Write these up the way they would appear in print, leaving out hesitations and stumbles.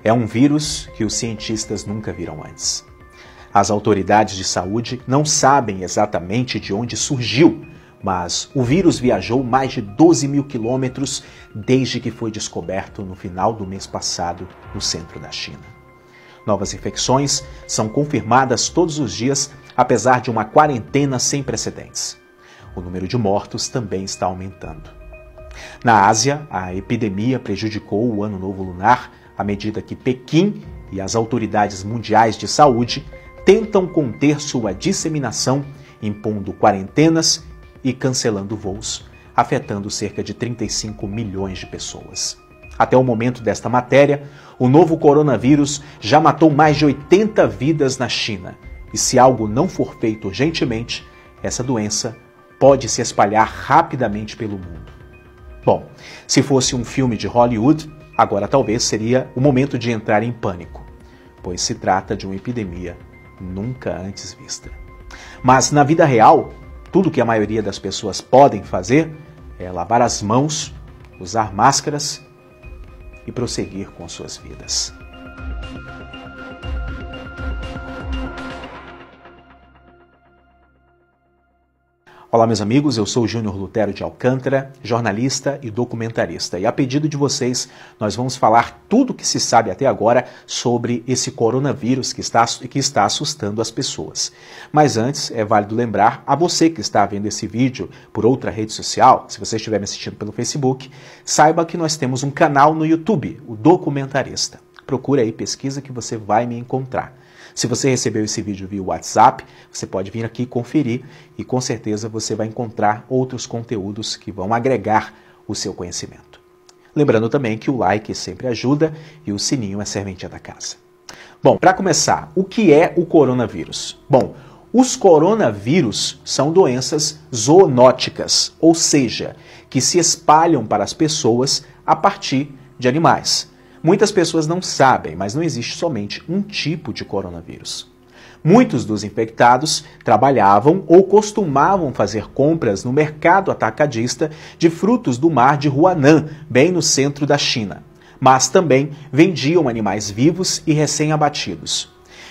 É um vírus que os cientistas nunca viram antes. As autoridades de saúde não sabem exatamente de onde surgiu, mas o vírus viajou mais de 12 mil quilômetros desde que foi descoberto no final do mês passado no centro da China. Novas infecções são confirmadas todos os dias, apesar de uma quarentena sem precedentes. O número de mortos também está aumentando. Na Ásia, a epidemia prejudicou o Ano Novo Lunar à medida que Pequim e as autoridades mundiais de saúde tentam conter sua disseminação, impondo quarentenas e cancelando voos, afetando cerca de 35 milhões de pessoas. Até o momento desta matéria, o novo coronavírus já matou mais de 80 vidas na China. E se algo não for feito urgentemente, essa doença pode se espalhar rapidamente pelo mundo. Bom, se fosse um filme de Hollywood, agora talvez seria o momento de entrar em pânico, pois se trata de uma epidemia nunca antes vista. Mas na vida real, tudo que a maioria das pessoas podem fazer é lavar as mãos, usar máscaras e prosseguir com suas vidas. Olá, meus amigos, eu sou Júnior Lutero de Alcântara, jornalista e documentarista. E a pedido de vocês, nós vamos falar tudo o que se sabe até agora sobre esse coronavírus que está assustando as pessoas. Mas antes, é válido lembrar a você que está vendo esse vídeo por outra rede social, se você estiver me assistindo pelo Facebook, saiba que nós temos um canal no YouTube, o Documentarista. Procura aí, pesquisa que você vai me encontrar. Se você recebeu esse vídeo via WhatsApp, você pode vir aqui conferir e com certeza você vai encontrar outros conteúdos que vão agregar o seu conhecimento. Lembrando também que o like sempre ajuda e o sininho é serventia da casa. Bom, para começar, o que é o coronavírus? Bom, os coronavírus são doenças zoonóticas, ou seja, que se espalham para as pessoas a partir de animais. Muitas pessoas não sabem, mas não existe somente um tipo de coronavírus. Muitos dos infectados trabalhavam ou costumavam fazer compras no mercado atacadista de frutos do mar de Huanan, bem no centro da China. Mas também vendiam animais vivos e recém-abatidos.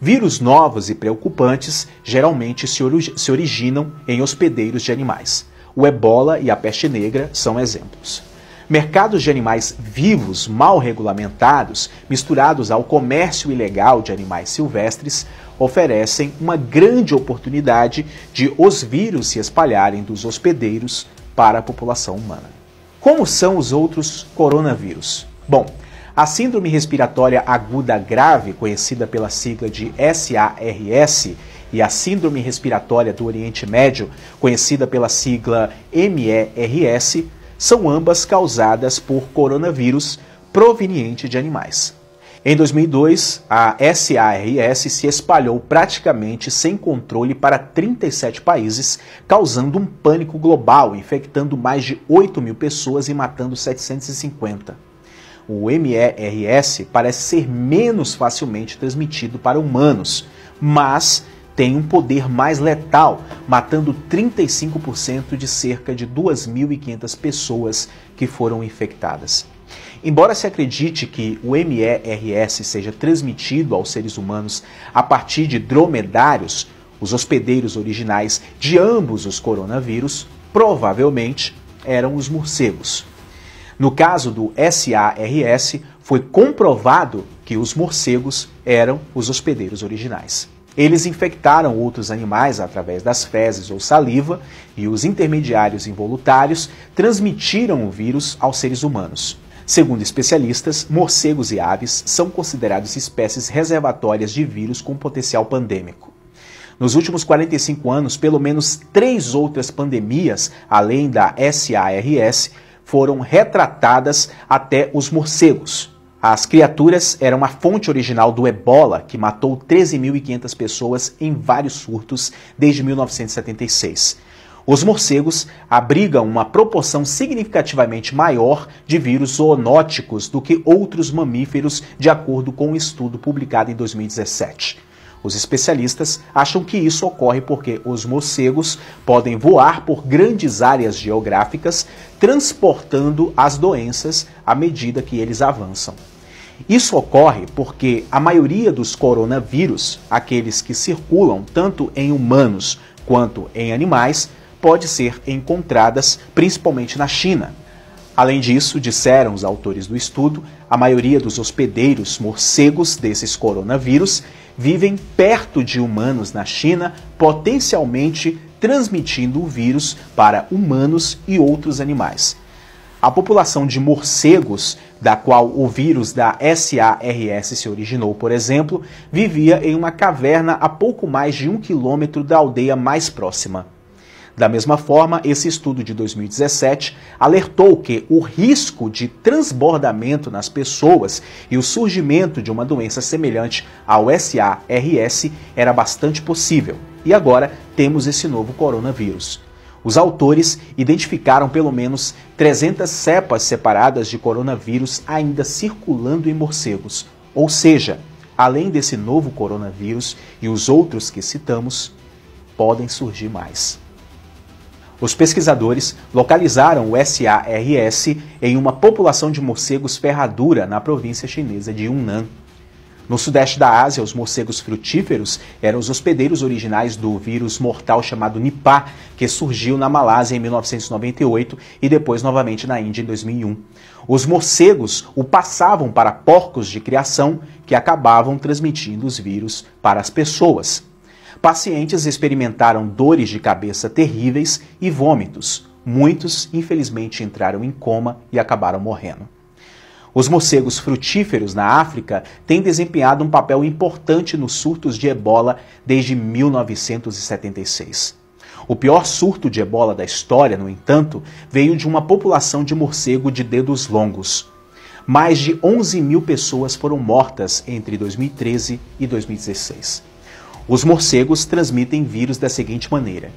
Vírus novos e preocupantes geralmente se originam em hospedeiros de animais. O ebola e a peste negra são exemplos. Mercados de animais vivos mal regulamentados, misturados ao comércio ilegal de animais silvestres, oferecem uma grande oportunidade de os vírus se espalharem dos hospedeiros para a população humana. Como são os outros coronavírus? Bom, a síndrome respiratória aguda grave, conhecida pela sigla de SARS, e a síndrome respiratória do Oriente Médio, conhecida pela sigla MERS, são ambas causadas por coronavírus proveniente de animais. Em 2002, a SARS se espalhou praticamente sem controle para 37 países, causando um pânico global, infectando mais de 8 mil pessoas e matando 750. O MERS parece ser menos facilmente transmitido para humanos, mas tem um poder mais letal, matando 35% de cerca de 2.500 pessoas que foram infectadas. Embora se acredite que o MERS seja transmitido aos seres humanos a partir de dromedários, os hospedeiros originais de ambos os coronavírus provavelmente eram os morcegos. No caso do SARS, foi comprovado que os morcegos eram os hospedeiros originais. Eles infectaram outros animais através das fezes ou saliva e os intermediários involuntários transmitiram o vírus aos seres humanos. Segundo especialistas, morcegos e aves são considerados espécies reservatórias de vírus com potencial pandêmico. Nos últimos 45 anos, pelo menos 3 outras pandemias, além da SARS, foram retratadas até os morcegos. As criaturas eram a fonte original do ebola, que matou 13.500 pessoas em vários surtos desde 1976. Os morcegos abrigam uma proporção significativamente maior de vírus zoonóticos do que outros mamíferos, de acordo com um estudo publicado em 2017. Os especialistas acham que isso ocorre porque os morcegos podem voar por grandes áreas geográficas, transportando as doenças à medida que eles avançam. Isso ocorre porque a maioria dos coronavírus, aqueles que circulam tanto em humanos quanto em animais, pode ser encontradas principalmente na China. Além disso, disseram os autores do estudo, a maioria dos hospedeiros morcegos desses coronavírus vivem perto de humanos na China, potencialmente transmitindo o vírus para humanos e outros animais. A população de morcegos, da qual o vírus da SARS se originou, por exemplo, vivia em uma caverna a pouco mais de 1 quilômetro da aldeia mais próxima. Da mesma forma, esse estudo de 2017 alertou que o risco de transbordamento nas pessoas e o surgimento de uma doença semelhante ao SARS era bastante possível. E agora temos esse novo coronavírus. Os autores identificaram pelo menos 300 cepas separadas de coronavírus ainda circulando em morcegos. Ou seja, além desse novo coronavírus e os outros que citamos, podem surgir mais. Os pesquisadores localizaram o SARS em uma população de morcegos ferradura na província chinesa de Yunnan. No sudeste da Ásia, os morcegos frutíferos eram os hospedeiros originais do vírus mortal chamado Nipah, que surgiu na Malásia em 1998 e depois novamente na Índia em 2001. Os morcegos o passavam para porcos de criação que acabavam transmitindo os vírus para as pessoas. Pacientes experimentaram dores de cabeça terríveis e vômitos. Muitos, infelizmente, entraram em coma e acabaram morrendo. Os morcegos frutíferos na África têm desempenhado um papel importante nos surtos de ebola desde 1976. O pior surto de ebola da história, no entanto, veio de uma população de morcego de dedos longos. Mais de 11 mil pessoas foram mortas entre 2013 e 2016. Os morcegos transmitem vírus da seguinte maneira.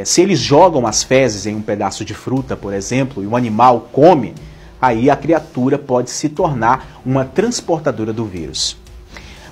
Se eles jogam as fezes em um pedaço de fruta, por exemplo, e o animal come, aí a criatura pode se tornar uma transportadora do vírus.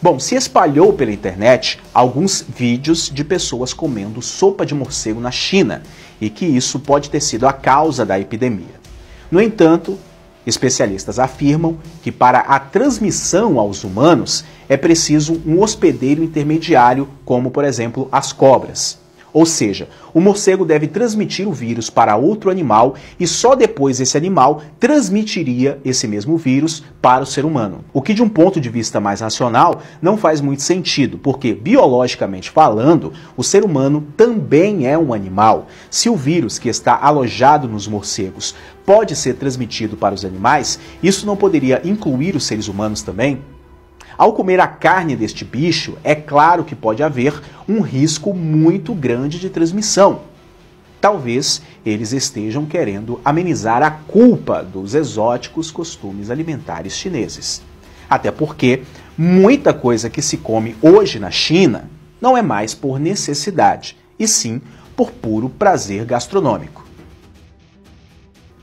Bom, se espalhou pela internet alguns vídeos de pessoas comendo sopa de morcego na China e que isso pode ter sido a causa da epidemia. No entanto, especialistas afirmam que para a transmissão aos humanos é preciso um hospedeiro intermediário, como por exemplo as cobras. Ou seja, o morcego deve transmitir o vírus para outro animal e só depois esse animal transmitiria esse mesmo vírus para o ser humano. O que de um ponto de vista mais racional não faz muito sentido, porque biologicamente falando, o ser humano também é um animal. Se o vírus que está alojado nos morcegos pode ser transmitido para os animais, isso não poderia incluir os seres humanos também? Ao comer a carne deste bicho, é claro que pode haver um risco muito grande de transmissão. Talvez eles estejam querendo amenizar a culpa dos exóticos costumes alimentares chineses. Até porque muita coisa que se come hoje na China não é mais por necessidade, e sim por puro prazer gastronômico.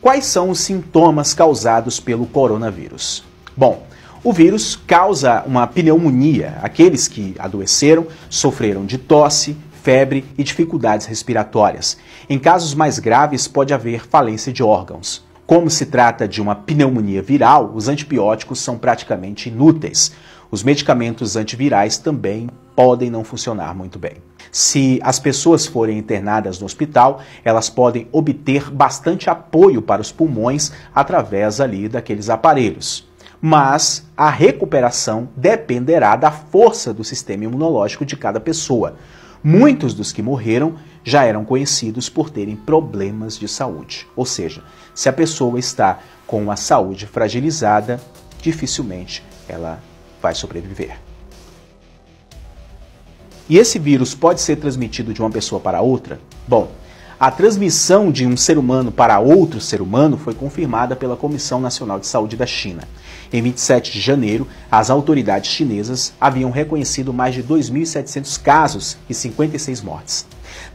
Quais são os sintomas causados pelo coronavírus? Bom, o vírus causa uma pneumonia. Aqueles que adoeceram sofreram de tosse, febre e dificuldades respiratórias. Em casos mais graves, pode haver falência de órgãos. Como se trata de uma pneumonia viral, os antibióticos são praticamente inúteis. Os medicamentos antivirais também podem não funcionar muito bem. Se as pessoas forem internadas no hospital, elas podem obter bastante apoio para os pulmões através ali daqueles aparelhos. Mas a recuperação dependerá da força do sistema imunológico de cada pessoa. Muitos dos que morreram já eram conhecidos por terem problemas de saúde. Ou seja, se a pessoa está com a saúde fragilizada, dificilmente ela vai sobreviver. E esse vírus pode ser transmitido de uma pessoa para outra? Bom, a transmissão de um ser humano para outro ser humano foi confirmada pela Comissão Nacional de Saúde da China. Em 27 de janeiro, as autoridades chinesas haviam reconhecido mais de 2.700 casos e 56 mortes.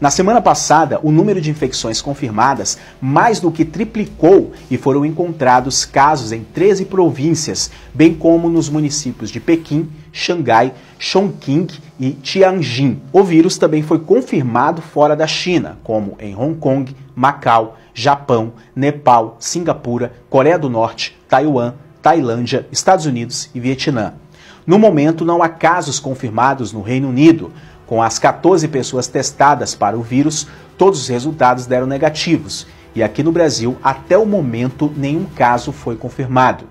Na semana passada, o número de infecções confirmadas mais do que triplicou e foram encontrados casos em 13 províncias, bem como nos municípios de Pequim, Xangai, Chongqing e Tianjin. O vírus também foi confirmado fora da China, como em Hong Kong, Macau, Japão, Nepal, Singapura, Coreia do Norte, Taiwan, Tailândia, Estados Unidos e Vietnã. No momento, não há casos confirmados no Reino Unido. Com as 14 pessoas testadas para o vírus, todos os resultados deram negativos. E aqui no Brasil, até o momento, nenhum caso foi confirmado.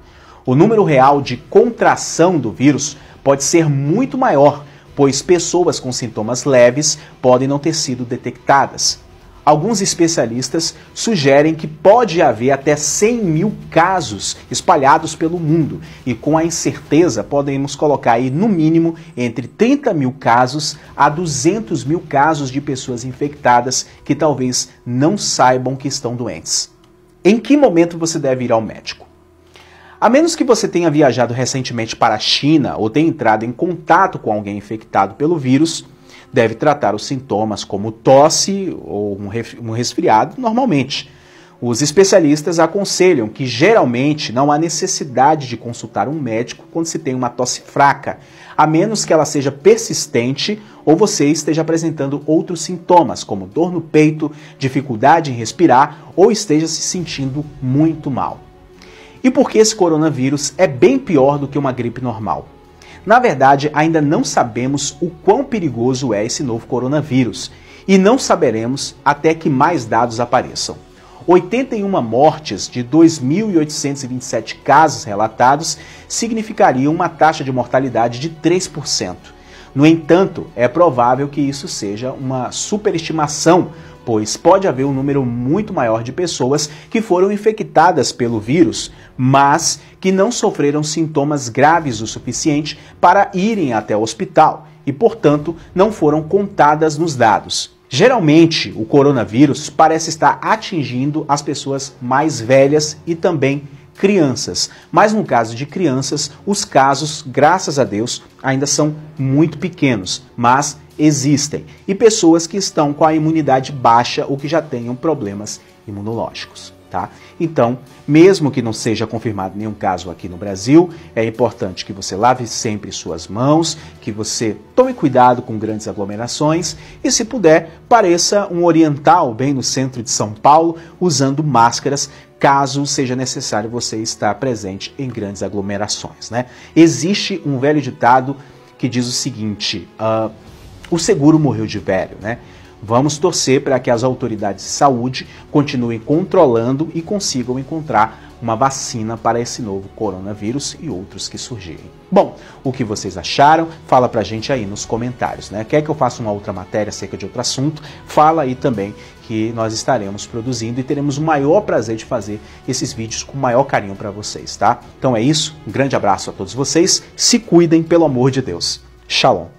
O número real de contração do vírus pode ser muito maior, pois pessoas com sintomas leves podem não ter sido detectadas. Alguns especialistas sugerem que pode haver até 100 mil casos espalhados pelo mundo e com a incerteza podemos colocar aí no mínimo entre 30 mil casos a 200 mil casos de pessoas infectadas que talvez não saibam que estão doentes. Em que momento você deve ir ao médico? A menos que você tenha viajado recentemente para a China ou tenha entrado em contato com alguém infectado pelo vírus, deve tratar os sintomas como tosse ou um resfriado normalmente. Os especialistas aconselham que geralmente não há necessidade de consultar um médico quando se tem uma tosse fraca, a menos que ela seja persistente ou você esteja apresentando outros sintomas, como dor no peito, dificuldade em respirar ou esteja se sentindo muito mal. E por que esse coronavírus é bem pior do que uma gripe normal? Na verdade, ainda não sabemos o quão perigoso é esse novo coronavírus e não saberemos até que mais dados apareçam. 81 mortes de 2.827 casos relatados significariam uma taxa de mortalidade de 3%. No entanto, é provável que isso seja uma superestimação, pois pode haver um número muito maior de pessoas que foram infectadas pelo vírus, mas que não sofreram sintomas graves o suficiente para irem até o hospital e, portanto, não foram contadas nos dados. Geralmente, o coronavírus parece estar atingindo as pessoas mais velhas e também crianças, mas no caso de crianças, os casos, graças a Deus, ainda são muito pequenos, mas existem, e pessoas que estão com a imunidade baixa ou que já tenham problemas imunológicos, tá? Então, mesmo que não seja confirmado nenhum caso aqui no Brasil, é importante que você lave sempre suas mãos, que você tome cuidado com grandes aglomerações e, se puder, pareça um oriental bem no centro de São Paulo, usando máscaras, caso seja necessário você estar presente em grandes aglomerações, né? Existe um velho ditado que diz o seguinte: o seguro morreu de velho, né? Vamos torcer para que as autoridades de saúde continuem controlando e consigam encontrar uma vacina para esse novo coronavírus e outros que surgirem. Bom, o que vocês acharam? Fala pra gente aí nos comentários, né? Quer que eu faça uma outra matéria acerca de outro assunto? Fala aí também que nós estaremos produzindo e teremos o maior prazer de fazer esses vídeos com o maior carinho para vocês, tá? Então é isso, um grande abraço a todos vocês, se cuidem pelo amor de Deus. Shalom.